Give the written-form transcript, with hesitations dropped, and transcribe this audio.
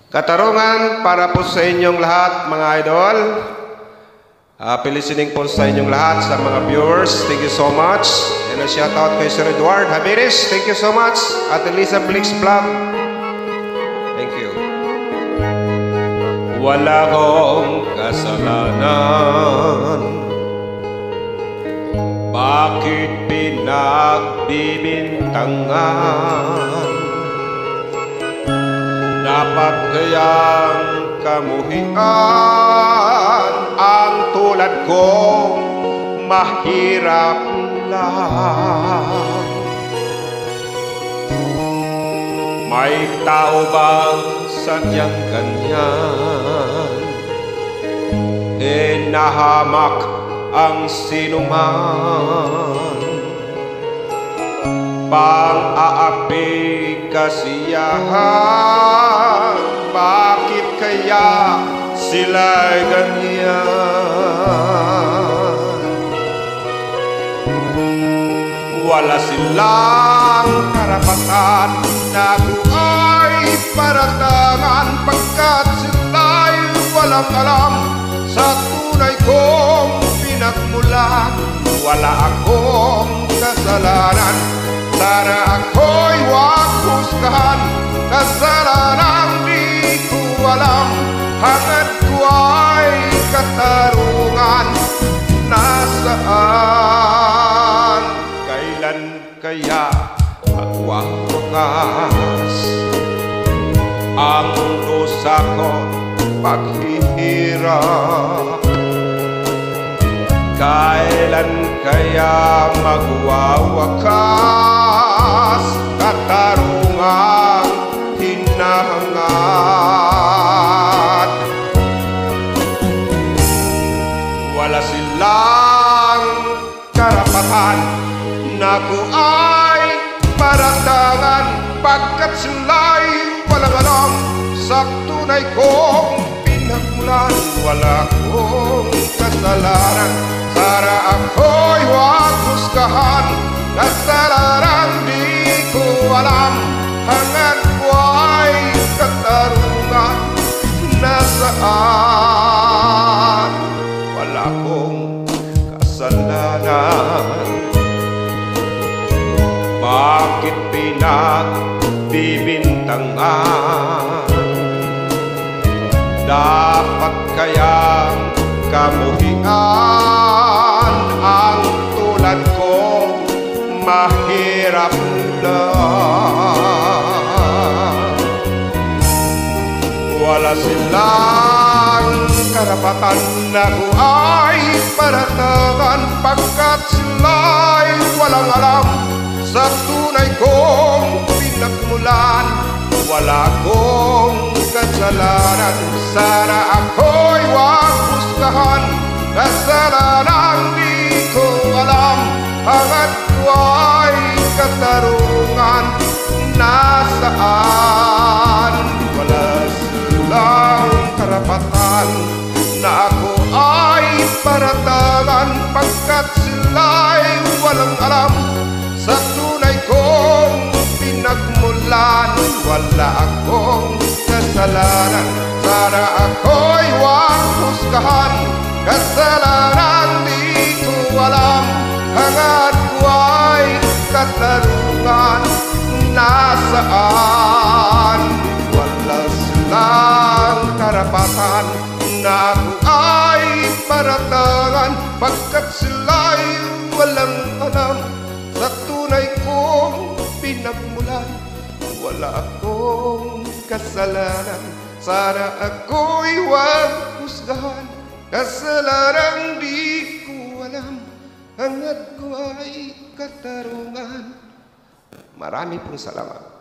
Katarungan para po sa inyong lahat, mga idol. Happy listening po sa inyong lahat, sa mga viewers. Thank you so much. And a shout out kay Sir Edward Habiris. Thank you so much. At Elisa Blix Vlog. Thank you. Wala kong kasalanan, bakit pinagbibintangan? Dapat kayang kamuhian ang tulad kong mahirap lang. May tao bang sadyang ganyan? Nahamak ang sinuman, pang-aapi kasiyahan. Bakit kaya sila'y ganyan? Wala silang karapatan na ay paratangan, pagkat sila'y walang alam sa tunay kong pinagmulan. Wala akong kasalanan, sana ako'y wag husgahan. Kasalanang di ko alam, hangad ko ay katarungan. Nasaan? Kailan kaya magwawakas ang dusa ko paghihirap? Kailan kaya magwawakas katarungang hinahangad? Wala silang karapatan na ko ay paratangan, pagkat sila'y walang alam sa tunay kong pinagmulan. Wala akong kasalanan, sana ako'y wag husgahan. Kasalanang di ko alam, hangad ko ay katarungan. Nasaan? Wala akong kasalanan, bakit pinagbibintangan? Dapat kayang kamuhian ang tulad ko mahirap lang. Wala silang karapatan na ko ay paratangan, pagkat sila'y walang alam sa tunay kong pinagmulan. Wala akong kasalanan, sana ako'y wag husgahan. Kasalanang di ko alam, hangad ko ay katarungan. Nasaan? Wala silang karapatan na ako ay paratangan, pagkat sila'y walang alam sa tunay kong pinagmulan. Wala akong kasalanan, sana ako'y wag husgahan. Kasalanang di ko alam, hangad ko ay katarungan. Nasaan? Wala silang karapatan na ako ay paratangan, pagkat sila'y walang alam sa tunay kong pinagmulan. Wala akong kasalanan, sana ako'y wag husgahan. Kasalanang di ko alam, hangad ko ay katarungan. Marami pong salamat.